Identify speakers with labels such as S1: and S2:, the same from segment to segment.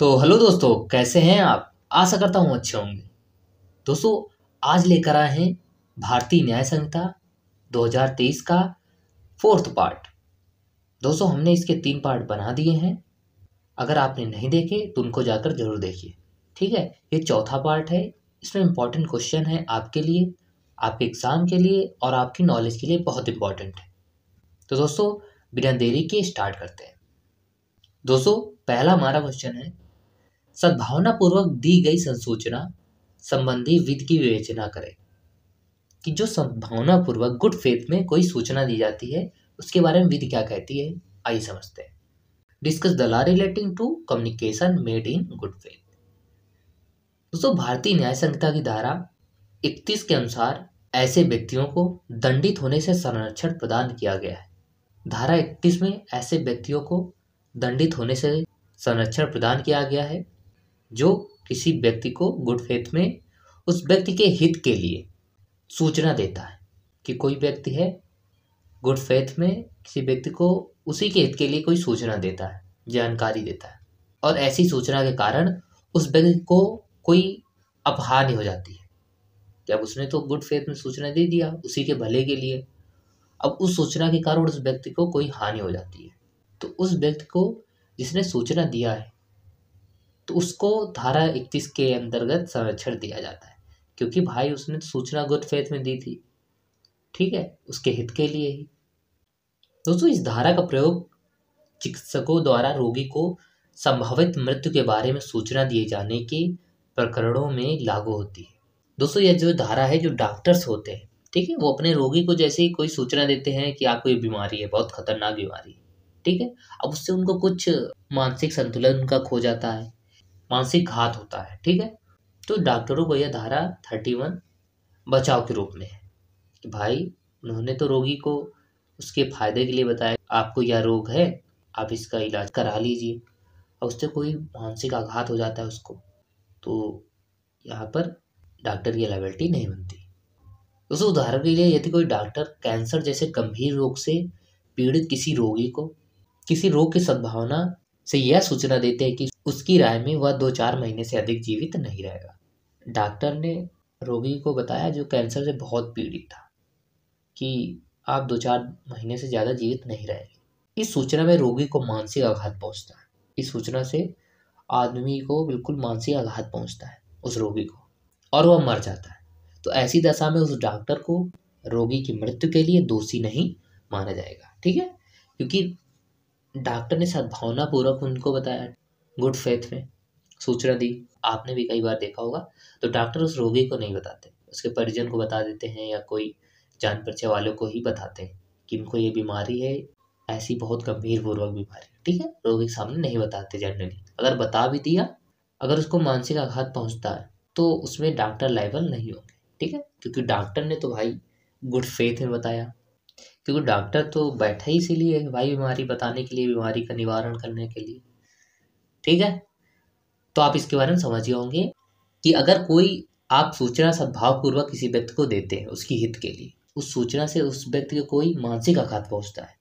S1: तो हेलो दोस्तों, कैसे हैं आप? आशा करता हूँ अच्छे होंगे। दोस्तों, आज लेकर आए हैं भारतीय न्याय संहिता 2023 का फोर्थ पार्ट। दोस्तों, हमने इसके 3 पार्ट बना दिए हैं। अगर आपने नहीं देखे तो उनको जाकर जरूर देखिए। ठीक है, ये चौथा पार्ट है। इसमें इम्पोर्टेंट क्वेश्चन है आपके लिए, आपके एग्जाम के लिए और आपकी नॉलेज के लिए बहुत इंपॉर्टेंट है। तो दोस्तों, बिना देरी के स्टार्ट करते हैं। दोस्तों, पहला हमारा क्वेश्चन है, सद्भावनापूर्वक दी गई संसूचना संबंधी विधि की विवेचना करें। कि जो सद्भावनापूर्वक गुड फेथ में कोई सूचना दी जाती है उसके बारे में विधि क्या कहती है, आइए समझते हैं। Discuss the law relating to communication made in good faith. दोस्तों, भारतीय न्याय संहिता की धारा 31 के अनुसार ऐसे व्यक्तियों को दंडित होने से संरक्षण प्रदान किया गया है। धारा 31 में ऐसे व्यक्तियों को दंडित होने से संरक्षण प्रदान किया गया है जो किसी व्यक्ति को गुड फेथ में उस व्यक्ति के हित के लिए सूचना देता है। कि कोई व्यक्ति है गुड फेथ में किसी व्यक्ति को उसी के हित के लिए कोई सूचना देता है, जानकारी देता है, और ऐसी सूचना के कारण उस व्यक्ति को कोई अपहानि हो जाती है। कि अब उसने तो गुड फेथ में सूचना दे दिया उसी के भले के लिए, अब उस सूचना के कारण उस व्यक्ति को कोई हानि हो जाती है, तो उस व्यक्ति को जिसने सूचना दिया है तो उसको धारा 31 के अंतर्गत संरक्षण दिया जाता है। क्योंकि भाई उसने तो सूचना गुड फेथ में दी थी, ठीक है, उसके हित के लिए ही। दोस्तों, इस धारा का प्रयोग चिकित्सकों द्वारा रोगी को संभावित मृत्यु के बारे में सूचना दिए जाने के प्रकरणों में लागू होती है। दोस्तों, यह जो धारा है, जो डॉक्टर्स होते हैं, ठीक है, वो अपने रोगी को जैसे ही कोई सूचना देते हैं कि आपको ये बीमारी है, बहुत खतरनाक बीमारी है, ठीक है, अब उससे उनको कुछ मानसिक संतुलन उनका खो जाता है, मानसिक घात होता है, ठीक है, तो डॉक्टरों को यह धारा 31 बचाव के रूप में है। कि भाई उन्होंने तो रोगी को उसके फायदे के लिए बताया, आपको यह रोग है, आप इसका इलाज करा लीजिए, और उससे कोई मानसिक आघात हो जाता है उसको, तो यहाँ पर डॉक्टर की लायबिलिटी नहीं बनती। दोस्तों, उदाहरण के लिए यदि कोई डॉक्टर कैंसर जैसे गंभीर रोग से पीड़ित किसी रोगी को किसी रोग की संभावना से यह सूचना देते हैं कि उसकी राय में वह 2-4 महीने से अधिक जीवित नहीं रहेगा। डॉक्टर ने रोगी को बताया जो कैंसर से बहुत पीड़ित था कि आप 2-4 महीने से ज़्यादा जीवित नहीं रहेंगे। इस सूचना में रोगी को मानसिक आघात पहुंचता है। इस सूचना से आदमी को बिल्कुल मानसिक आघात पहुंचता है उस रोगी को, और वह मर जाता है। तो ऐसी दशा में उस डॉक्टर को रोगी की मृत्यु के लिए दोषी नहीं माना जाएगा, ठीक है, क्योंकि डॉक्टर ने सद्भावनापूर्वक उनको बताया, गुड फेथ में सूचना दी। आपने भी कई बार देखा होगा, तो डॉक्टर उस रोगी को नहीं बताते, उसके परिजन को बता देते हैं या कोई जान परिचय वालों को ही बताते हैं कि इनको ये बीमारी है, ऐसी बहुत गंभीर पूर्वक बीमारी, ठीक है, रोगी के सामने नहीं बताते जनरली। अगर बता भी दिया, अगर उसको मानसिक आघात पहुंचता है तो उसमें डॉक्टर लायबल नहीं होंगे, ठीक है, क्योंकि डॉक्टर ने तो भाई गुड फेथ में बताया। क्योंकि डॉक्टर तो बैठा ही इसीलिए है भाई, बीमारी बताने के लिए, बीमारी का निवारण करने के लिए, ठीक है। तो आप इसके बारे में समझ गए होंगे कि अगर कोई आप सूचना सद्भावपूर्वक किसी व्यक्ति को देते हैं उसकी हित के लिए, उस सूचना से उस व्यक्ति को कोई मानसिक आघात पहुंचता है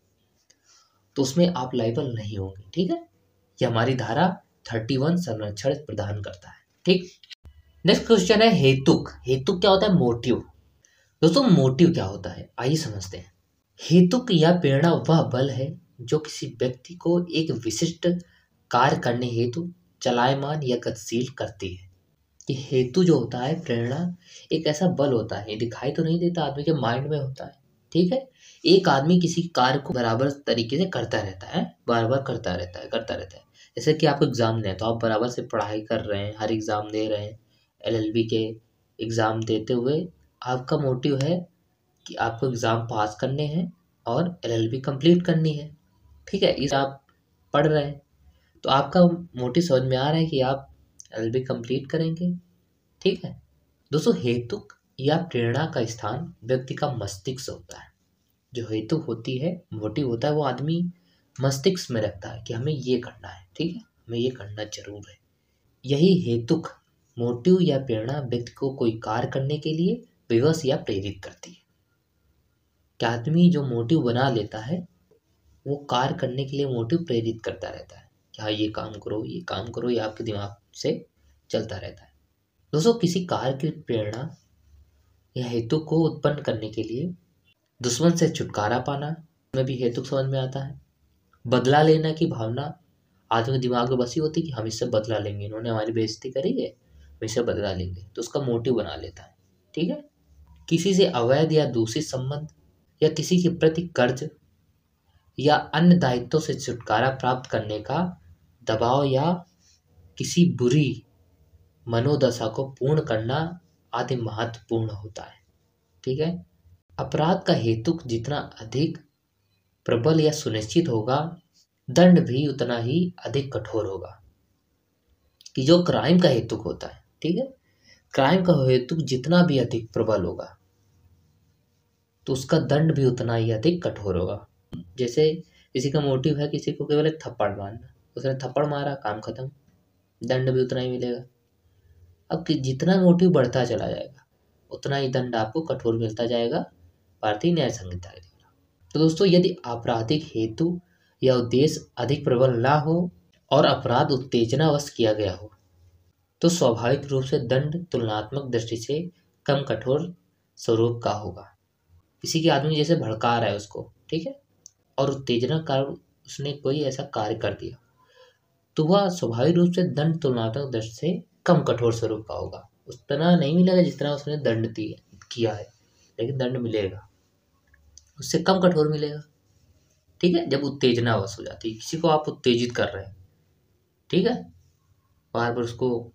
S1: तो उसमें आप लायबल नहीं होंगे, ठीक है। ये हमारी धारा 31 संरक्षण प्रदान करता है, ठीक। नेक्स्ट क्वेश्चन है हेतुक। हेतुक क्या होता है? मोटिव। दोस्तों, मोटिव क्या होता है, आइए समझते हैं। हेतुक या प्रेरणा वह बल है जो किसी व्यक्ति को एक विशिष्ट कार्य करने हेतु चलायमान या गतिशील करती है। कि हेतु जो होता है, प्रेरणा, एक ऐसा बल होता है, ये दिखाई तो नहीं देता, आदमी के माइंड में होता है, ठीक है। एक आदमी किसी कार्य को बराबर तरीके से करता रहता है, बार बार करता रहता है। जैसे कि आपको एग्जाम दें तो आप बराबर से पढ़ाई कर रहे हैं, हर एग्जाम दे रहे हैं, एलएलबी के एग्जाम देते हुए आपका मोटिव है कि आपको एग्ज़ाम पास करने हैं और एलएलबी कंप्लीट करनी है, ठीक है, इस आप पढ़ रहे हैं, तो आपका मोटिव समझ में आ रहा है कि आप एलएलबी कंप्लीट करेंगे, ठीक है। दोस्तों, हेतुक या प्रेरणा का स्थान व्यक्ति का मस्तिष्क होता है। जो हेतु होती है, मोटिव होता है, वो आदमी मस्तिष्क में रखता है कि हमें ये करना है, ठीक है, हमें ये करना जरूर है। यही हेतुक, मोटिव या प्रेरणा व्यक्ति को कोई कार्य करने के लिए विवश या प्रेरित करती है। कि आदमी जो मोटिव बना लेता है वो कार्य करने के लिए मोटिव प्रेरित करता रहता है कि हाँ ये काम करो, ये काम करो, ये आपके दिमाग से चलता रहता है। दोस्तों, किसी कार्य की प्रेरणा या हेतु को उत्पन्न करने के लिए दुश्मन से छुटकारा पाना में भी हेतु समझ में आता है। बदला लेने की भावना आदमी के दिमाग में बसी होती है कि हम इससे बदला लेंगे, इन्होंने हमारी बेइज्जती करी है, हम इससे बदला लेंगे, तो उसका मोटिव बना लेता है। ठीक है। किसी से अवैध या दूषित संबंध या किसी के प्रति कर्ज या अन्य दायित्वों से छुटकारा प्राप्त करने का दबाव या किसी बुरी मनोदशा को पूर्ण करना आदि महत्वपूर्ण होता है। ठीक है। अपराध का हेतु जितना अधिक प्रबल या सुनिश्चित होगा, दंड भी उतना ही अधिक कठोर होगा। कि जो क्राइम का हेतु होता है, ठीक है, क्राइम का हेतु जितना भी अधिक प्रबल होगा तो उसका दंड भी उतना ही अधिक कठोर होगा। जैसे किसी का मोटिव है किसी को केवल एक थप्पड़ मारना, उसने थप्पड़ मारा, काम खत्म, दंड भी उतना ही मिलेगा। अब जितना मोटिव बढ़ता चला जाएगा उतना ही दंड आपको कठोर मिलता जाएगा भारतीय न्याय संहिता के द्वारा। तो दोस्तों, यदि आपराधिक हेतु या उद्देश्य अधिक प्रबल ना हो और अपराध उत्तेजनावश किया गया हो तो स्वाभाविक रूप से दंड तुलनात्मक दृष्टि से कम कठोर स्वरूप का होगा। किसी के आदमी जैसे भड़का रहा है उसको, ठीक है, और उत्तेजना कारण उसने कोई ऐसा कार्य कर दिया तो वह स्वाभाविक रूप से दंड तुलनात्मक दृष्टि से कम कठोर स्वरूप का होगा। उतना नहीं मिलेगा जितना उसने दंड किया है, लेकिन दंड मिलेगा, उससे कम कठोर मिलेगा। ठीक है। जब उत्तेजनावश हो जाती है, किसी को आप उत्तेजित कर रहे हैं, ठीक है, बार बार उसको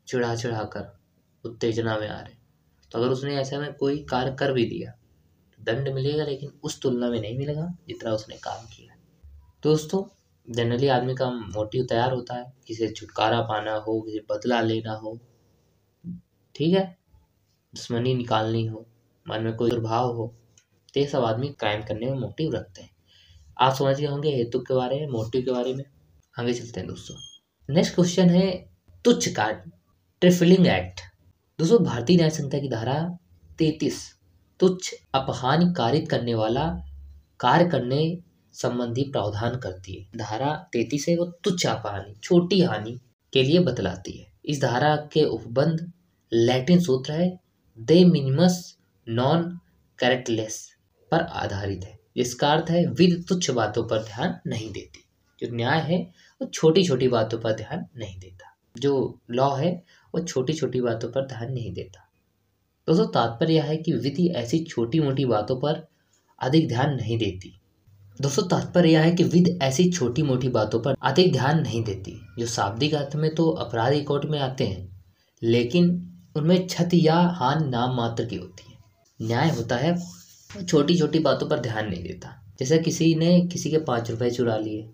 S1: चिढ़ा चिढ़ा कर उत्तेजना में आ रहे, तो अगर उसने ऐसा में कोई कार्य कर भी दिया तो दंड मिलेगा, लेकिन उस तुलना में नहीं मिलेगा जितना उसने काम किया। दोस्तों, जनरली आदमी का मोटिव तैयार होता है, किसी से छुटकारा पाना हो, किसी बदला लेना हो, ठीक है, दुश्मनी निकालनी हो, मन में कोई दुर्भाव हो, तो ये सब आदमी क्राइम करने में मोटिव रखते हैं। आप समझ गए होंगे हेतु के बारे में, मोटिव के बारे में। आगे चलते हैं दोस्तों। नेक्स्ट क्वेश्चन है तुच्छ कार्य, ट्रिफलिंग एक्ट। दोस्तों, भारतीय न्याय संहिता की धारा 33 तुच्छ अपहानि कारित करने वाला कार्य करने संबंधी प्रावधान करती है। धारा 33 है वो तुच्छ अपहानि, छोटी हानि के लिए बतलाती है। इस धारा के उपबंध लैटिन सूत्र है दे मिनिमस नॉन कैरेक्टरलेस पर आधारित है, जिसका अर्थ है विधि तुच्छ बातों पर ध्यान नहीं देती। जो न्याय है वो छोटी छोटी बातों पर ध्यान नहीं देता, जो लॉ है वो छोटी छोटी बातों पर ध्यान नहीं देता। दोस्तों, तात्पर्य यह है कि विधि ऐसी छोटी मोटी बातों पर अधिक ध्यान नहीं देती। दोस्तों, तात्पर्य यह है कि विधि ऐसी छोटी मोटी बातों पर अधिक ध्यान नहीं देती जो शाब्दिक अर्थ में तो अपराधी कोर्ट में आते हैं, लेकिन उनमें क्षति या हानि नाम मात्र की होती है। न्याय होता है वो छोटी छोटी बातों पर ध्यान नहीं देता। जैसे किसी ने किसी के 5 रुपए चुरा लिए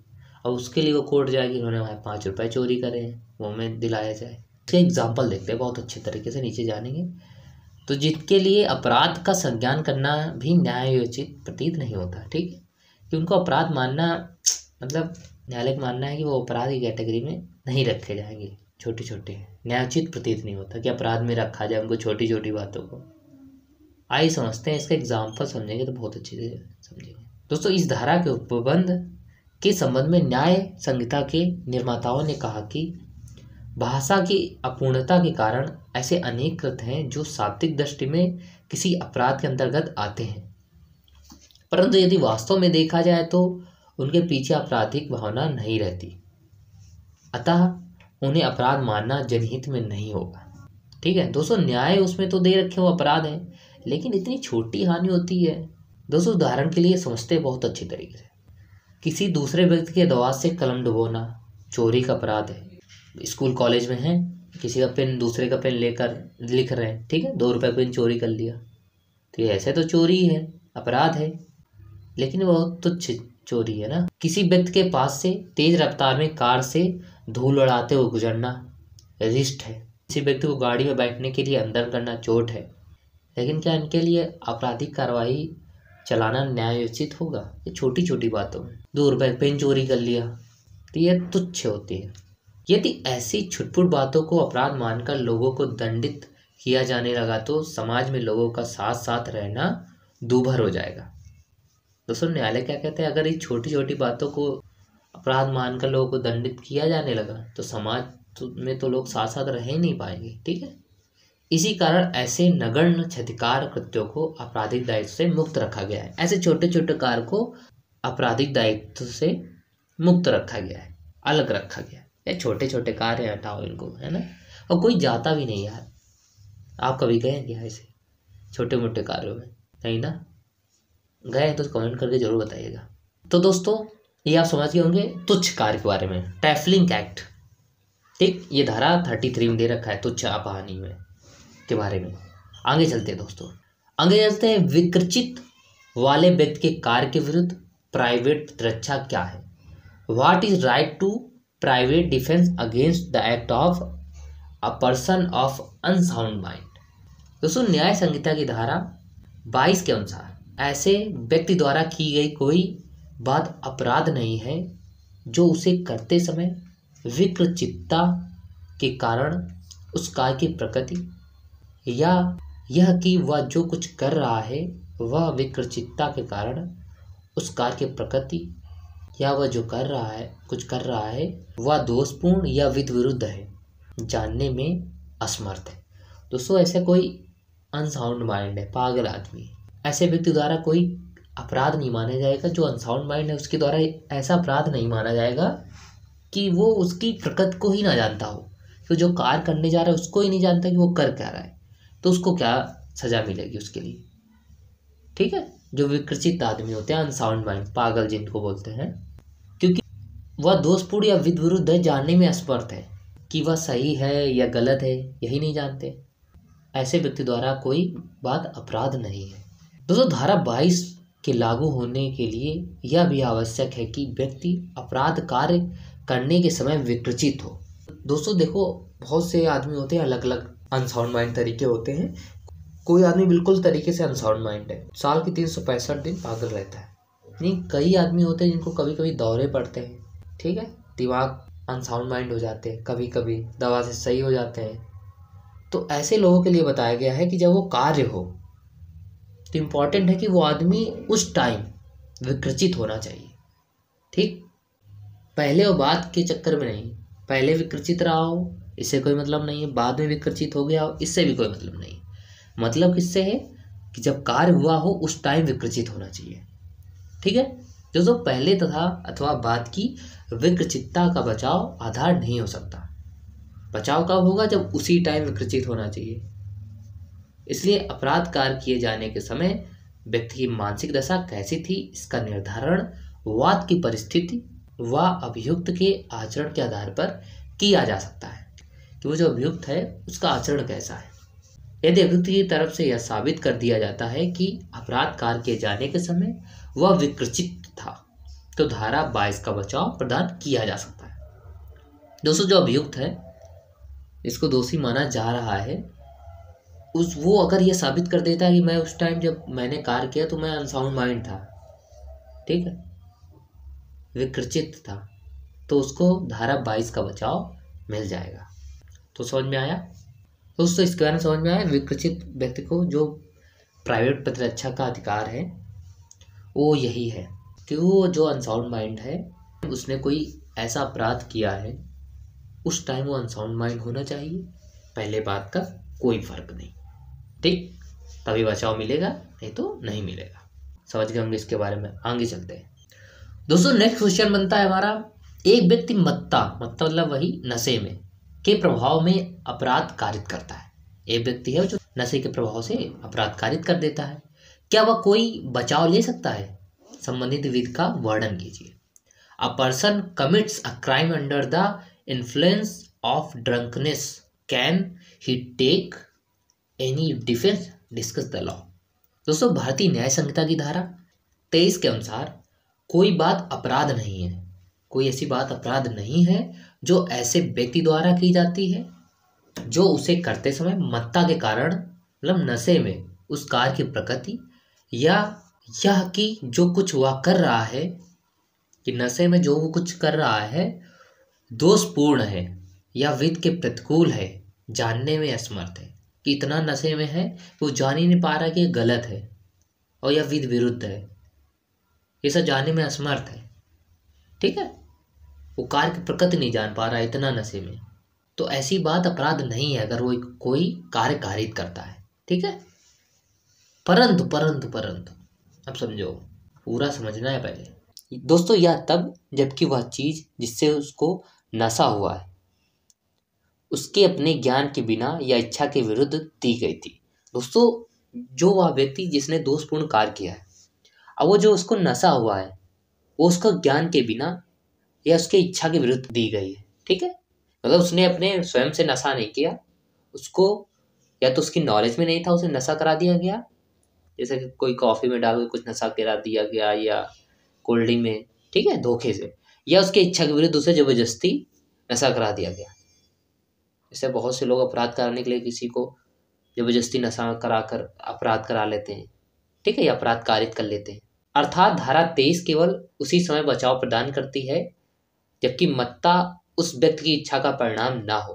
S1: और उसके लिए वो कोर्ट जाएगी, उन्होंने वहाँ 5 रुपए चोरी करे हैं, वो हमें दिलाया जाए। इसका एग्जाम्पल देखते हैं बहुत अच्छे तरीके से, नीचे जानेंगे। तो जिनके लिए अपराध का संज्ञान करना भी न्यायोचित प्रतीत नहीं होता, ठीक है, कि उनको अपराध मानना मतलब न्यायालय का मानना है कि वो अपराध की कैटेगरी में नहीं रखे जाएंगे, छोटे छोटे न्यायोचित प्रतीत नहीं होता कि अपराध में रखा जाए उनको छोटी छोटी बातों को। आइए समझते हैं, इसका एग्जाम्पल समझेंगे तो बहुत अच्छे से समझेंगे। दोस्तों, इस धारा के उपबंध के संबंध में न्याय संहिता के निर्माताओं ने कहा कि भाषा की अपूर्णता के कारण ऐसे अनेक कृत्य हैं जो शाब्दिक दृष्टि में किसी अपराध के अंतर्गत आते हैं, परंतु यदि वास्तव में देखा जाए तो उनके पीछे आपराधिक भावना नहीं रहती, अतः उन्हें अपराध मानना जनहित में नहीं होगा। ठीक है दोस्तों, न्याय उसमें तो दे रखे हो अपराध है, लेकिन इतनी छोटी हानि होती है। दोस्तों, उदाहरण के लिए समझते हैं बहुत अच्छी तरीके से, किसी दूसरे व्यक्ति के दवात से कलम डुबोना चोरी का अपराध है। स्कूल कॉलेज में है, किसी का पेन दूसरे का पेन लेकर लिख रहे हैं, ठीक है, 2 रुपये पेन चोरी कर लिया, तो ये ऐसे तो चोरी है, अपराध है, लेकिन वो तुच्छ चोरी है ना। किसी व्यक्ति के पास से तेज रफ्तार में कार से धूल उड़ाते हुए गुजरना रिष्ट है। किसी व्यक्ति को गाड़ी में बैठने के लिए अंदर करना चोट है, लेकिन क्या इनके लिए आपराधिक कार्रवाई चलाना न्यायोचित होगा? ये छोटी छोटी बातों में 2 रुपये पेन चोरी कर लिया तो ये तुच्छ होती है। यदि ऐसी छुटपुट बातों को अपराध मानकर लोगों को दंडित किया जाने लगा तो समाज में लोगों का साथ साथ रहना दूभर हो जाएगा। दोस्तों, न्यायालय क्या कहते हैं, अगर ये छोटी छोटी बातों को अपराध मानकर लोगों को दंडित किया जाने लगा तो समाज में तो लोग साथ साथ रह ही नहीं पाएंगे। ठीक है, इसी कारण ऐसे नगण्य क्षतिकार कृत्यों को आपराधिक दायित्व से मुक्त रखा गया है। ऐसे छोटे छोटे कार्य को आपराधिक दायित्व से मुक्त रखा गया है, अलग रखा गया है। ये छोटे छोटे कार्य हटाओ इनको, है ना। और कोई जाता भी नहीं यार। आप कभी गए क्या ऐसे छोटे मोटे कार्यों में? नहीं ना, गए तो कमेंट करके जरूर बताइएगा। तो दोस्तों, ये आप समझ गए होंगे तुच्छ कार्य के बारे में, ट्रैफलिंग एक्ट। ठीक, ये धारा 33 में दे रखा है तुच्छ अपहानि में के बारे में। आगे चलते हैं दोस्तों, आगे चलते हैं विकृचित वाले व्यक्ति के कार्य के विरुद्ध प्राइवेट प्रतिरक्षा क्या है। What is right to private defence against the act of a person of unsound mind. दोस्तों, न्याय संहिता की धारा 22 के अनुसार ऐसे व्यक्ति द्वारा की गई कोई बात अपराध नहीं है जो उसे करते समय विकृचित्ता के कारण उस कार्य की प्रकृति या यह कि वह जो कुछ कर रहा है वह विकृचित्ता के कारण उस कार्य की प्रकृति या वह जो कर रहा है कुछ कर रहा है वह दोषपूर्ण या विध विरुद्ध है, जानने में असमर्थ है। दोस्तों, ऐसे कोई अनसाउंड माइंड है, पागल आदमी, ऐसे व्यक्ति द्वारा कोई अपराध नहीं माना जाएगा। जो अनसाउंड माइंड है उसके द्वारा ऐसा अपराध नहीं माना जाएगा कि वो उसकी प्रकृति को ही ना जानता हो, तो जो कार्य करने जा रहा है उसको ही नहीं जानता कि वो कर क्या रहा है, तो उसको क्या सजा मिलेगी उसके लिए। ठीक है, जो विकृचित आदमी होते हैं, अनसाउंड माइंड, पागल जिनको बोलते हैं, क्योंकि वह दोषपूर्ण या विध विरुद्ध है, जानने में असमर्थ है कि वह सही है या गलत है, यही नहीं जानते। ऐसे व्यक्ति द्वारा कोई बात अपराध नहीं है। दोस्तों, धारा 22 के लागू होने के लिए यह भी आवश्यक है कि व्यक्ति अपराध कार्य करने के समय विकृचित हो। दोस्तों देखो, बहुत से आदमी होते हैं, अलग अलग अनसाउंड माइंड तरीके होते हैं। कोई आदमी बिल्कुल तरीके से अनसाउंड माइंड है, साल के 365 दिन पागल रहता है। नहीं, कई आदमी होते हैं जिनको कभी कभी दौरे पड़ते हैं। ठीक है, दिमाग अनसाउंड माइंड हो जाते हैं, कभी कभी दवा से सही हो जाते हैं। तो ऐसे लोगों के लिए बताया गया है कि जब वो कार्य हो तो इम्पॉर्टेंट है कि वो आदमी उस टाइम विकृचित होना चाहिए। ठीक, पहले और बाद के चक्कर में नहीं। पहले विकृचित रहा हो इससे कोई मतलब नहीं है, बाद में विकृचित हो गया हो इससे भी कोई मतलब नहीं। मतलब किससे है कि जब कार्य हुआ हो उस टाइम विकृचित होना चाहिए। ठीक है, जो पहले तथा अथवा बाद की विकृचितता का बचाव आधार नहीं हो सकता। बचाव कब होगा? जब उसी टाइम विकृचित होना चाहिए। इसलिए अपराध कार्य किए जाने के समय व्यक्ति की मानसिक दशा कैसी थी इसका निर्धारण वाद की परिस्थिति व अभियुक्त के आचरण के आधार पर किया जा सकता है कि वो जो अभियुक्त है उसका आचरण कैसा है। यदि अभियुक्त की तरफ से यह साबित कर दिया जाता है कि अपराध कार्य किए जाने के समय वह विकृचित था तो धारा 22 का बचाव प्रदान किया जा सकता है। दोस्तों, जो अभियुक्त है इसको दोषी माना जा रहा है, वो अगर ये साबित कर देता है कि मैं उस टाइम जब मैंने कार्य किया तो मैं अनसाउंड माइंड था, ठीक है, विकृचित था, तो उसको धारा 22 का बचाव मिल जाएगा। तो समझ में आया दोस्तों? इसके बारे में समझ में आया। विकृचित व्यक्ति को जो प्राइवेट प्रतिरक्षा का अधिकार है वो यही है कि वो जो अनसाउंड माइंड है उसने कोई ऐसा अपराध किया है उस टाइम वो अनसाउंड माइंड होना चाहिए। पहले बात का कोई फर्क नहीं। ठीक, तभी बचाव मिलेगा, नहीं तो नहीं मिलेगा। समझ गए होंगे इसके बारे में। आगे चलते हैं दोस्तों। नेक्स्ट क्वेश्चन बनता है हमारा, एक व्यक्ति मत्ता मतलब वही नशे में के प्रभाव में अपराध कारित करता है। एक व्यक्ति है जो नशे के प्रभाव से अपराध कारित कर देता है, क्या वह कोई बचाव ले सकता है? संबंधित विधि का वर्णन कीजिए। A person commits a crime under the influence of drunkenness, can he take any defence? Discuss the law. दोस्तों, भारतीय न्याय संहिता की धारा 23 के अनुसार कोई बात अपराध नहीं है, कोई ऐसी बात अपराध नहीं है जो ऐसे व्यक्ति द्वारा की जाती है जो उसे करते समय मत्ता के कारण मतलब नशे में उस कार्य की प्रकृति या यह कि जो कुछ वह कर रहा है कि नशे में जो वो कुछ कर रहा है दोषपूर्ण है या विधि के प्रतिकूल है, जानने में असमर्थ है कि इतना नशे में है वो जान ही नहीं पा रहा कि ये गलत है और यह विधि विरुद्ध है, ये सब जानने में असमर्थ है। ठीक है, वो कार्य की प्रकृति नहीं जान पा रहा है इतना नशे में, तो ऐसी बात अपराध नहीं है अगर वो कोई कार्य कारित करता है। ठीक है, परंतु परंतु परंतु अब समझो, पूरा समझना है पहले दोस्तों। यह तब जबकि वह चीज जिससे उसको नशा हुआ है उसके अपने ज्ञान के बिना या इच्छा के विरुद्ध दी गई थी। दोस्तों, जो वह व्यक्ति जिसने दोषपूर्ण कार्य किया है, अब वो जो उसको नशा हुआ है वो उसको ज्ञान के बिना या उसके इच्छा के विरुद्ध दी गई है। ठीक है, मतलब उसने अपने स्वयं से नशा नहीं किया, उसको या तो उसकी नॉलेज में नहीं था, उसे नशा करा दिया गया, जैसे कि कोई कॉफी में डाल के कुछ नशा करा दिया गया या कोल्ड ड्रिंक में, ठीक है, धोखे से, या उसके इच्छा के विरुद्ध उसे जबरदस्ती नशा करा दिया गया। जैसे बहुत से लोग अपराध कराने के लिए किसी को जबरदस्ती नशा कराकर अपराध करा लेते हैं, ठीक है, या अपराध कारित कर लेते हैं। अर्थात धारा 23 केवल उसी समय बचाव प्रदान करती है जबकि मत्ता उस व्यक्ति की इच्छा का परिणाम ना हो।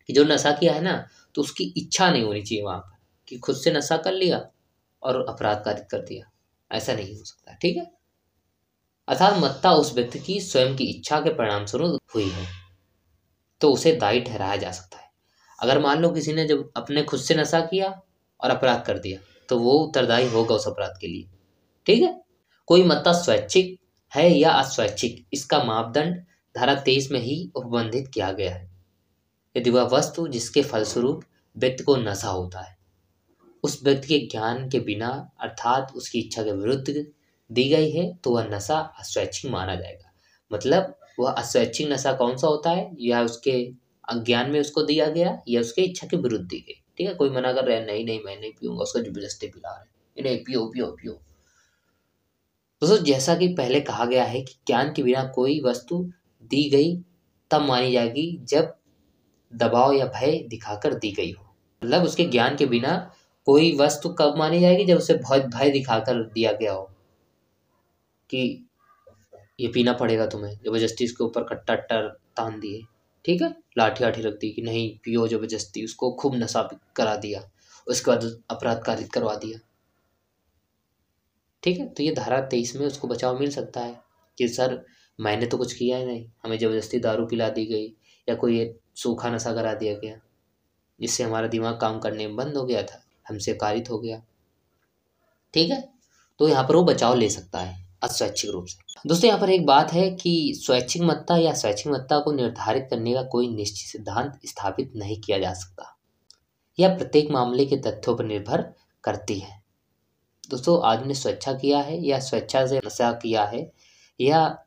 S1: कि जो नशा किया है ना, तो उसकी इच्छा नहीं होनी चाहिए वहां पर कि खुद से नशा कर लिया और अपराध कारित कर दिया, ऐसा नहीं हो सकता। ठीक है, अर्थात मत्ता उस व्यक्ति की स्वयं की इच्छा के परिणाम स्वरूप हुई है तो उसे दायी ठहराया जा सकता है। अगर मान लो किसी ने जब अपने खुद से नशा किया और अपराध कर दिया तो वो उत्तरदायी होगा उस अपराध के लिए। ठीक है, कोई मत्ता स्वैच्छिक है या अस्वैच्छिक, इसका मापदंड धारा 23 में ही उपबंधित किया गया है। यदि वह वस्तु जिसके फलस्वरूप व्यक्ति को नशा होता है उस व्यक्ति के ज्ञान के बिना अर्थात उसकी इच्छा के विरुद्ध दी गई है तो वह नशा अस्वैच्छिक माना जाएगा। मतलब वह अस्वैच्छिक नशा कौन सा होता है, या उसके अज्ञान में उसको दिया गया या उसके इच्छा के विरुद्ध दी गई। ठीक है, कोई मना कर रहा है नहीं नहीं मैं नहीं पीऊंगा, उसको जबरदस्ती पिला रहे नहीं पियो पियो पियो। दोस्तों, जैसा कि पहले कहा गया है कि ज्ञान के बिना कोई वस्तु दी गई तब मानी जाएगी जब दबाव या भय दिखाकर दी गई हो। मतलब उसके ज्ञान के बिना कोई वस्तु कब मानी जाएगी, जब उसे बहुत भय दिखाकर दिया गया हो कि ये पीना पड़ेगा तुम्हें, जबरदस्ती इसके ऊपर कट्टा अट्टा तान दिए, ठीक है, लाठी आठी रख दी कि नहीं पियो जबरदस्ती, उसको खूब नशा करा दिया, उसके बाद अपराध कारित करवा दिया। ठीक है, तो ये धारा 23 में उसको बचाव मिल सकता है कि सर मैंने तो कुछ किया ही नहीं, हमें जबरदस्ती दारू पिला दी गई या कोई सूखा नशा करा दिया गया जिससे हमारा दिमाग काम करने में बंद हो गया था, हमसे कारित हो गया। ठीक है, तो यहाँ पर वो बचाव ले सकता है अस्वैच्छिक रूप से। दोस्तों, यहाँ पर एक बात है कि स्वैच्छिक मत्ता या स्वैच्छिक मत्ता को निर्धारित करने का कोई निश्चित सिद्धांत स्थापित नहीं किया जा सकता। यह प्रत्येक मामले के तथ्यों पर निर्भर करती है। दोस्तों, आदमी ने स्वेच्छा किया है या स्वेच्छा से नशा किया है, या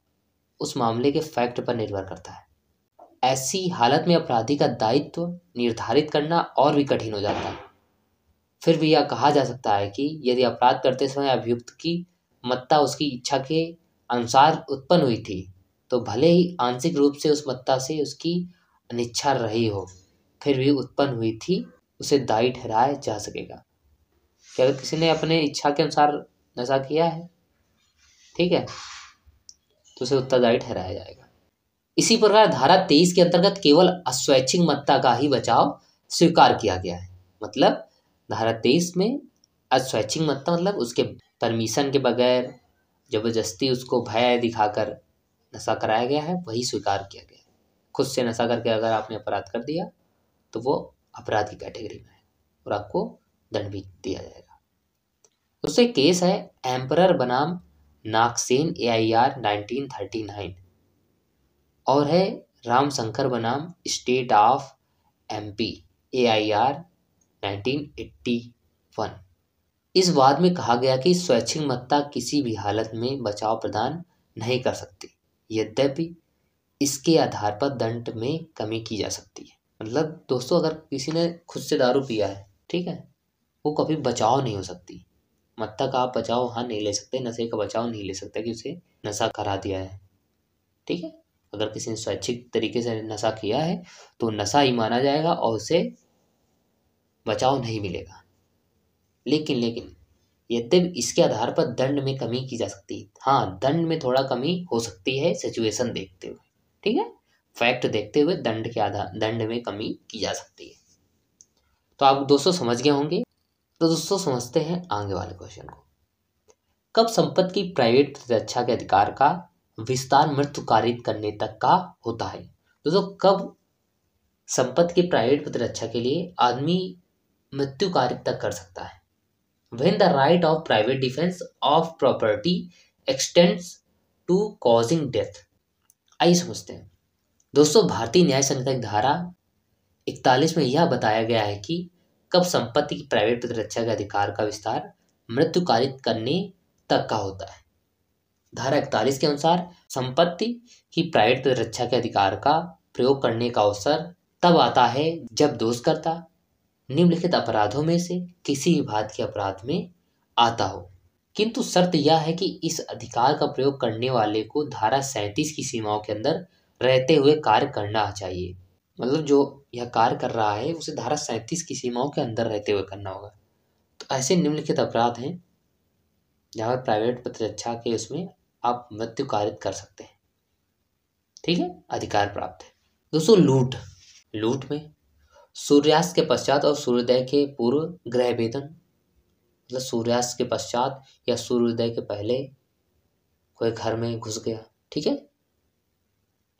S1: उस मामले के फैक्ट पर निर्भर करता है। ऐसी हालत में अपराधी का दायित्व निर्धारित करना और भी कठिन हो जाता है। फिर भी यह कहा जा सकता है कि यदि अपराध करते समय अभियुक्त की मत्ता उसकी इच्छा के अनुसार उत्पन्न हुई थी तो भले ही आंशिक रूप से उस मत्ता से उसकी अनिच्छा रही हो, फिर भी उत्पन्न हुई थी, उसे दायी ठहराया जा सकेगा। कि अगर किसी ने अपने इच्छा के अनुसार नशा किया है, ठीक है, तो उसे उत्तरदायी ठहराया जाएगा। इसी प्रकार धारा 23 के अंतर्गत केवल अस्वैच्छिक मत्ता का ही बचाव स्वीकार किया गया है। मतलब धारा 23 में अस्वैच्छिक मत्ता मतलब उसके परमिशन के बगैर जबरदस्ती उसको भय दिखाकर नशा कराया गया है, वही स्वीकार किया गया है। खुद से नशा करके अगर आपने अपराध कर दिया तो वो अपराध की कैटेगरी में है और आपको दंड भी दिया जाएगा। उससे केस है एम्परर बनाम नागसेन AIR 1939 और है रामशंकर बनाम स्टेट ऑफ MP AIR 1981। इस वाद में कहा गया कि स्वैच्छिक मत्ता किसी भी हालत में बचाव प्रदान नहीं कर सकती, यद्यपि इसके आधार पर दंड में कमी की जा सकती है। मतलब दोस्तों, अगर किसी ने खुद से दारू पिया है, ठीक है, वो कभी बचाव नहीं हो सकती। मत्ता का आप बचाव वहाँ नहीं ले सकते, नशे का बचाव नहीं ले सकते कि उसे नशा करा दिया है। ठीक है, अगर किसी ने स्वैच्छिक तरीके से नशा किया है तो नशा ही माना जाएगा और उसे बचाव नहीं मिलेगा। लेकिन यद्यपि इसके आधार पर दंड में कमी की जा सकती है। हाँ, दंड में थोड़ा कमी हो सकती है सिचुएशन देखते हुए, ठीक है, फैक्ट देखते हुए दंड में कमी की जा सकती है। तो आप दोस्तों समझ गए होंगे। तो दोस्तों समझते हैं आगे वाले क्वेश्चन को। कब संपत्ति की प्राइवेट प्रतिरक्षा के अधिकार का विस्तार मृत्यु कारित करने तक का होता है। दोस्तों, कब संपत्ति की प्राइवेट प्रतिरक्षा के लिए आदमी मृत्यु कारित तक कर सकता है? When the right of private defense of property extends to causing death। आइए समझते हैं। दोस्तों, भारतीय न्याय संहिता की धारा 41 में यह बताया गया है कि कब संपत्ति की प्राइवेट प्रतिरक्षा के अधिकार का विस्तार मृत्यु कारित करने तक का होता है। धारा 41 के अनुसार संपत्ति की प्राइवेट प्रतिरक्षा के अधिकार का प्रयोग करने का अवसर तब आता है जब दोषकर्ता निम्नलिखित अपराधों में से किसी भी भांति के अपराध में आता हो, किंतु शर्त यह है कि इस अधिकार का प्रयोग करने वाले को धारा 37 की सीमाओं के अंदर रहते हुए कार्य करना चाहिए। मतलब जो यह कार्य कर रहा है उसे धारा 37 की सीमाओं के अंदर रहते हुए करना होगा। तो ऐसे निम्नलिखित अपराध हैं जहाँ पर प्राइवेट प्रतिरक्षा के उसमें आप मृत्यु कारित कर सकते हैं। ठीक है, अधिकार प्राप्त है। दोस्तों, लूट में सूर्यास्त के पश्चात और सूर्योदय के पूर्व गृह भेदन, मतलब सूर्यास्त के पश्चात या सूर्योदय के पहले कोई घर में घुस गया, ठीक है।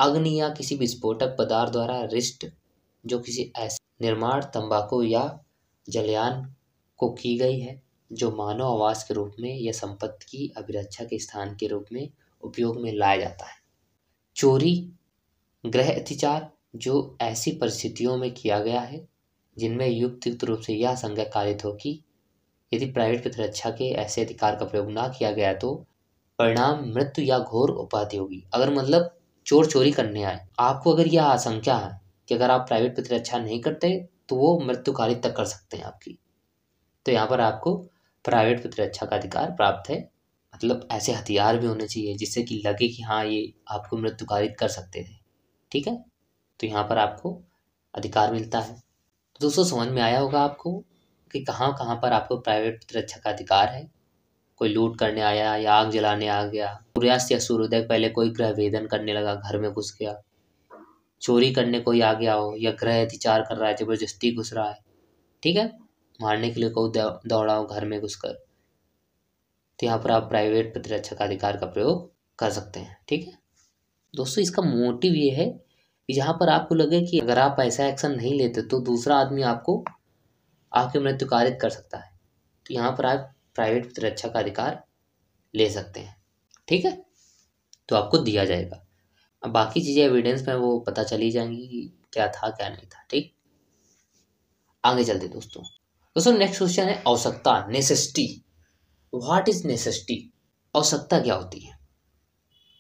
S1: अग्नि या किसी विस्फोटक पदार्थ द्वारा रिष्ट जो किसी ऐसे निर्माण, तंबाकू या जलयान को की गई है जो मानव आवास के रूप में या संपत्ति की अभिरक्षा के स्थान के रूप में उपयोग में लाया जाता है। चोरी, गृह अतिचार जो ऐसी परिस्थितियों में किया गया है जिनमें युक्त रूप से यह आशंका कारित हो कि यदि प्राइवेट प्रतिरक्षा के ऐसे अधिकार का प्रयोग ना किया गया तो परिणाम मृत्यु या घोर उपाधि होगी। अगर मतलब चोर चोरी करने आए, आपको अगर यह आशंका है कि अगर आप प्राइवेट प्रतिरक्षा नहीं करते तो वो मृत्यु कारित तक कर सकते हैं आपकी, तो यहाँ पर आपको प्राइवेट प्रतिरक्षा का अधिकार प्राप्त है। मतलब ऐसे हथियार भी होने चाहिए जिससे कि लगे कि हाँ ये आपको मृत्यु कारित कर सकते थे, ठीक है। तो यहाँ पर आपको अधिकार मिलता है। तो दोस्तों, समझ में आया होगा आपको कि कहाँ कहाँ पर आपको प्राइवेट प्रतिरक्षा का अधिकार है। कोई लूट करने आया या आग जलाने आ गया, सूर्यास्त या सूर्योदय पहले कोई गृह भेदन करने लगा, घर में घुस गया, चोरी करने कोई आ गया हो या गृह अतिचार कर रहा है, जबरदस्ती घुस रहा है, ठीक है, मारने के लिए कोई दौड़ा हो घर में घुसकर, तो यहाँ पर आप प्राइवेट प्रतिरक्षा का अधिकार का प्रयोग कर सकते हैं, ठीक है। दोस्तों, इसका मोटिव ये है कि जहाँ पर आपको लगे कि अगर आप ऐसा एक्शन नहीं लेते तो दूसरा आदमी आपको आपकी मृत्यु कारित कर सकता है, तो यहाँ पर आप प्राइवेट प्रतिरक्षा का अधिकार ले सकते हैं, ठीक है। तो आपको दिया जाएगा। अब बाकी चीज़ें एविडेंस में वो पता चली जाएंगी कि क्या था क्या नहीं था, ठीक। आगे चलते दोस्तों, नेक्स्ट क्वेश्चन है आवश्यकता, नेसेसिटी। What is necessity? आवश्यकता क्या होती है?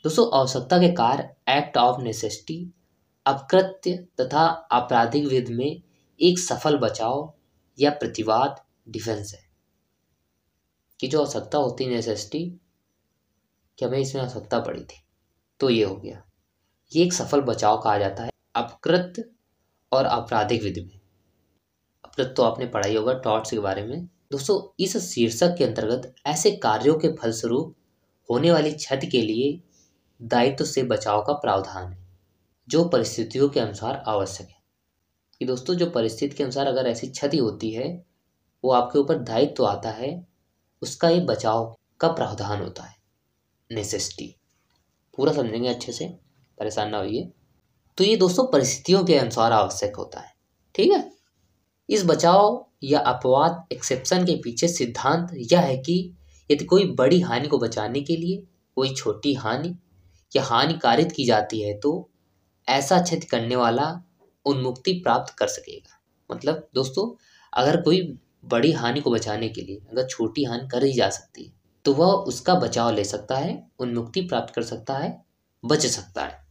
S1: दोस्तों, आवश्यकता के कार्य एक्ट ऑफ नेसेसिटी अपकृत्य तथा आपराधिक विधि में एक सफल बचाव या प्रतिवाद डिफेंस है। कि जो आवश्यकता होती है नेसेसिटी, कि हमें इसमें आवश्यकता पड़ी थी तो ये हो गया, ये एक सफल बचाव कहा जाता है अपकृत्य और आपराधिक विधि में। अपकृत्य तो आपने पढ़ा ही होगा टॉर्ट्स के बारे में। दोस्तों, इस शीर्षक के अंतर्गत ऐसे कार्यों के फलस्वरूप होने वाली क्षति के लिए दायित्व से बचाव का प्रावधान है जो परिस्थितियों के अनुसार आवश्यक है। कि दोस्तों, जो परिस्थिति के अनुसार अगर ऐसी क्षति होती है वो आपके ऊपर दायित्व आता है, उसका ये बचाव का प्रावधान होता है, नेसेसिटी। पूरा समझेंगे अच्छे से, परेशान ना होइए। तो ये दोस्तों परिस्थितियों के अनुसार आवश्यक होता है, ठीक है। इस बचाव या अपवाद एक्सेप्शन के पीछे सिद्धांत यह है कि यदि कोई बड़ी हानि को बचाने के लिए कोई छोटी हानि या हानि कारित की जाती है तो ऐसा क्षति करने वाला उन्मुक्ति प्राप्त कर सकेगा। मतलब दोस्तों, अगर कोई बड़ी हानि को बचाने के लिए अगर छोटी हानि कर ही जा सकती है तो वह उसका बचाव ले सकता है, उन्मुक्ति प्राप्त कर सकता है, बच सकता है।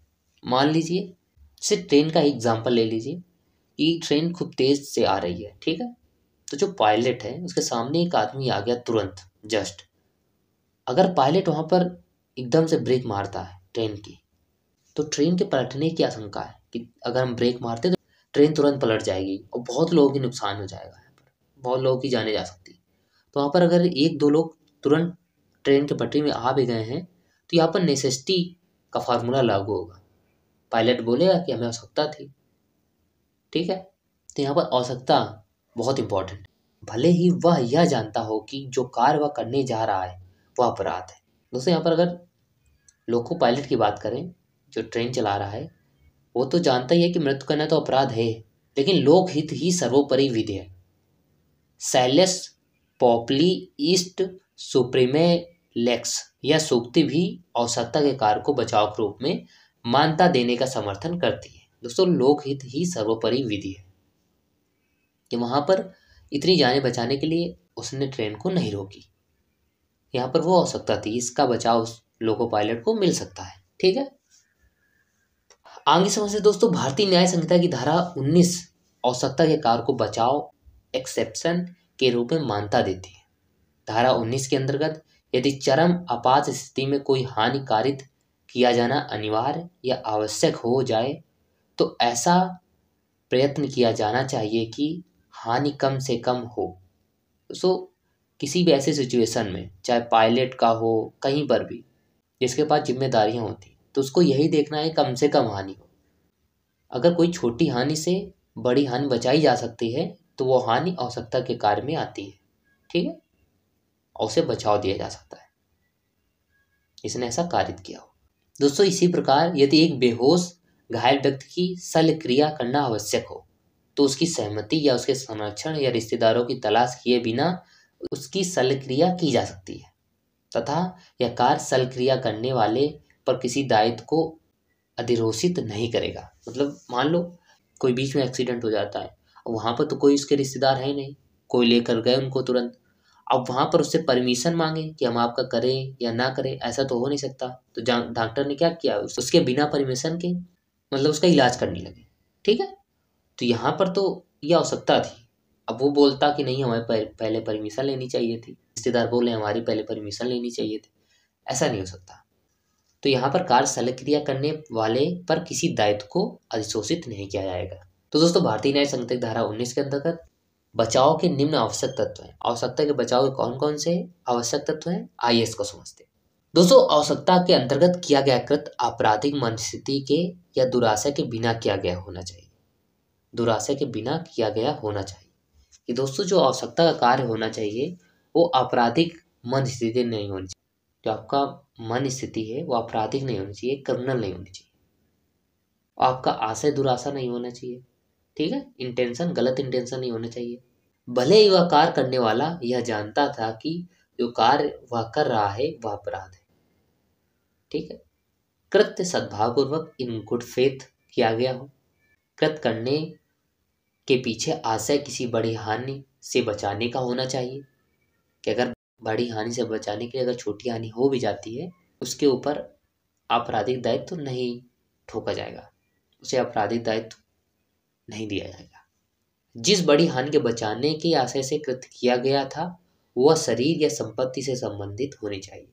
S1: मान लीजिए, जैसे ट्रेन का एग्जाम्पल ले लीजिए कि ट्रेन खूब तेज से आ रही है, ठीक है। तो जो पायलट है उसके सामने एक आदमी आ गया तुरंत, जस्ट अगर पायलट वहां पर एकदम से ब्रेक मारता है ट्रेन की, तो ट्रेन के पलटने की आशंका है कि अगर हम ब्रेक मारते तो ट्रेन तुरंत पलट जाएगी और बहुत लोगों की नुकसान हो जाएगा, यहाँ पर बहुत लोगों की जाने जा सकती है। तो वहाँ पर अगर एक दो लोग तुरंत ट्रेन के पटरी में आ भी गए हैं तो यहाँ पर नेसेसिटी का फार्मूला लागू होगा। पायलट बोलेगा कि हमें आवश्यकता थी, ठीक है। तो यहाँ पर आवश्यकता बहुत इंपॉर्टेंट, भले ही वह यह जानता हो कि जो कार्य वह करने जा रहा है वह अपराध है। दोस्तों, यहाँ पर अगर लोको पायलट की बात करें, जो ट्रेन चला रहा है, वो तो जानता ही है कि मृत्यु करना तो अपराध है, लेकिन लोकहित ही सर्वोपरि विधि है। सैलेस पॉपली ईस्ट सुप्रीमे लेक्स, यह सूक्ति भी आवश्यकता के कार्य को बचाव के रूप में मान्यता देने का समर्थन करती है। दोस्तों, लोकहित ही सर्वोपरि विधि है कि वहां पर इतनी जानें बचाने के लिए उसने ट्रेन को नहीं रोकी। यहाँ पर वो आवश्यकता थी, इसका बचाव उस लोको पायलट को मिल सकता है। ठीक है, आगे समझते दोस्तों। भारतीय न्याय संहिता की धारा 19 आवश्यकता के कार्य को बचाव एक्सेप्शन के रूप में मान्यता देती है। धारा 19 के अंतर्गत यदि चरम आपात स्थिति में कोई हानि कारित किया जाना अनिवार्य या आवश्यक हो जाए तो ऐसा प्रयत्न किया जाना चाहिए कि हानि कम से कम हो। सो किसी भी ऐसे सिचुएशन में, चाहे पायलट का हो, कहीं पर भी जिसके पास जिम्मेदारियां होती, तो उसको यही देखना है कम से कम हानि हो। अगर कोई छोटी हानि से बड़ी हानि बचाई जा सकती है तो वो हानि आवश्यकता के कार्य में आती है। ठीक है, और उसे बचाव दिया जा सकता है, इसने ऐसा कारित किया हो। दोस्तों, इसी प्रकार यदि एक बेहोश घायल व्यक्ति की शल्य क्रिया करना आवश्यक हो तो उसकी सहमति या उसके संरक्षण या रिश्तेदारों की तलाश किए बिना उसकी शल्य क्रिया की जा सकती है, तथा यह कार्य शल्य क्रिया करने वाले पर किसी दायित्व को अधिरोषित नहीं करेगा। मतलब मान लो कोई बीच में एक्सीडेंट हो जाता है और वहां पर तो कोई उसके रिश्तेदार है नहीं, कोई लेकर गए उनको तुरंत, अब वहां पर उससे परमिशन मांगे कि हम आपका करें या ना करें, ऐसा तो हो नहीं सकता। तो डॉक्टर ने क्या किया, उसके बिना परमिशन के मतलब उसका इलाज करने लगे। ठीक है, तो यहाँ पर तो यह आवश्यकता थी। अब वो बोलता कि नहीं, हमें पहले परमिशन लेनी चाहिए थी, रिश्तेदार बोले हमारी पहले परमिशन लेनी चाहिए थी, ऐसा नहीं हो सकता। तो यहाँ पर कार्य शल्य क्रिया करने वाले पर किसी दायित्व को अधिशोषित नहीं किया जाएगा। तो दोस्तों, भारतीय न्याय संहिता धारा 19 के अंतर्गत बचाव के निम्न आवश्यक तत्व हैं। आवश्यकता के बचाव के कौन कौन से आवश्यक तत्व हैं, आइए इसको समझते हैं। दोस्तों, आवश्यकता के अंतर्गत किया गया कृत आपराधिक मनस्थिति के या दुराशय के बिना किया गया होना चाहिए। दुराशय के बिना किया गया होना चाहिए कि दोस्तों, जो आवश्यकता का कार्य होना चाहिए वो आपराधिक मन स्थिति नहीं होनी चाहिए। जो आपका मन स्थिति है वो आपराधिक नहीं होनी चाहिए, क्रिमिनल नहीं होनी चाहिए। आपका आशय दुराशा नहीं होना चाहिए। ठीक है, इंटेंशन, गलत इंटेंशन नहीं होना चाहिए। भले ही वह कार्य करने वाला यह जानता था कि जो कार्य वह कर रहा है वह अपराध है। ठीक है, कृत्य सद्भावपूर्वक इन गुड फेथ किया गया हो। कृत्य करने के पीछे आशय किसी बड़ी हानि से बचाने का होना चाहिए कि अगर बड़ी हानि से बचाने के लिए अगर छोटी हानि हो भी जाती है उसके ऊपर आपराधिक दायित्व नहीं ठोका जाएगा, उसे आपराधिक दायित्व नहीं दिया जाएगा। जिस बड़ी हानि के बचाने के आशय से कृत्य किया गया था वह शरीर या संपत्ति से संबंधित होनी चाहिए।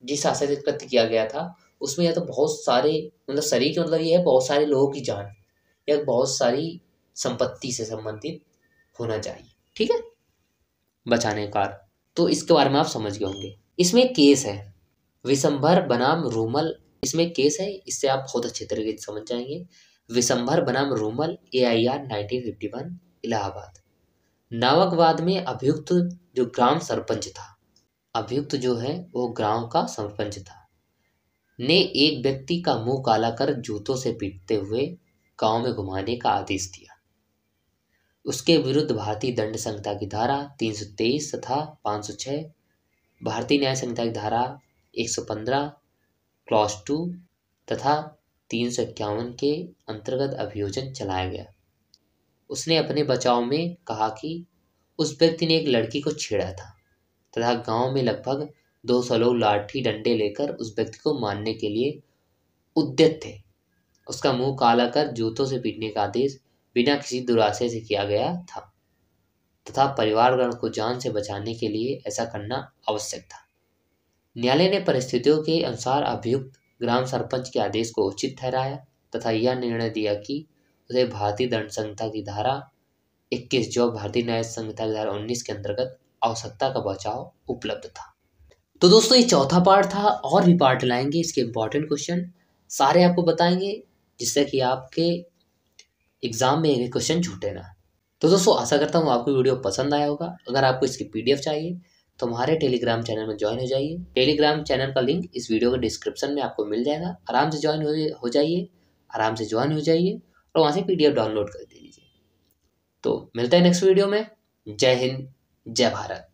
S1: जिस आशय से कृत्य किया गया था उसमें या तो बहुत सारे, मतलब शरीर के मतलब ये है बहुत सारे लोगों की जान या बहुत सारी संपत्ति से संबंधित होना चाहिए। ठीक है, बचाने का। तो इसके बारे में आप समझ गए होंगे। इसमें केस है विशंभर बनाम रूमल, इसमें केस है, इससे आप बहुत अच्छे तरीके से समझ जाएंगे। विशंभर बनाम रूमल, AIR 1951, इलाहाबाद। नावकवाद में अभियुक्त जो ग्राम सरपंच था, अभियुक्त जो है वो गांव का सरपंच था, ने एक व्यक्ति का मुंह काला कर जूतों से पीटते हुए गांव में घुमाने का आदेश दिया। उसके विरुद्ध भारतीय दंड संहिता की धारा 323 तथा 506, भारतीय न्याय संहिता की धारा 115 क्लॉज 2 तथा 351 के अंतर्गत अभियोजन चलाया गया। उसने अपने बचाव में कहा कि उस व्यक्ति ने एक लड़की को छेड़ा था तथा गांव में लगभग 200 लोग लाठी डंडे लेकर उस व्यक्ति को मारने के लिए उद्यत थे। उसका मुंह काला कर जूतों से पीटने का आदेश बिना किसी दुराशय से किया गया था तथा परिवारगण को जान से बचाने के लिए ऐसा करना आवश्यक था। न्यायालय ने परिस्थितियों के अनुसार अभियुक्त ग्राम सरपंच के आदेश को उचित ठहराया तथा यह निर्णय दिया कि उसे भारतीय दंड संहिता की धारा 21 जो भारतीय न्याय संहिता की धारा 19 के अंतर्गत आवश्यकता का बचाव उपलब्ध था। तो दोस्तों, ये चौथा पार्ट था, और भी पार्ट लाएंगे, इसके इंपॉर्टेंट क्वेश्चन सारे आपको बताएंगे जिससे कि आपके एग्जाम में एक क्वेश्चन छूटे ना। तो दोस्तों, आशा करता हूँ आपको वीडियो पसंद आया होगा। अगर आपको इसकी PDF चाहिए तो हमारे टेलीग्राम चैनल में ज्वाइन हो जाइए। टेलीग्राम चैनल का लिंक इस वीडियो के डिस्क्रिप्शन में आपको मिल जाएगा। आराम से ज्वाइन हो जाइए, आराम से ज्वाइन हो जाइए और वहाँ से PDF डाउनलोड कर दीजिए। तो मिलते हैं नेक्स्ट वीडियो में। जय हिंद, जय भारत।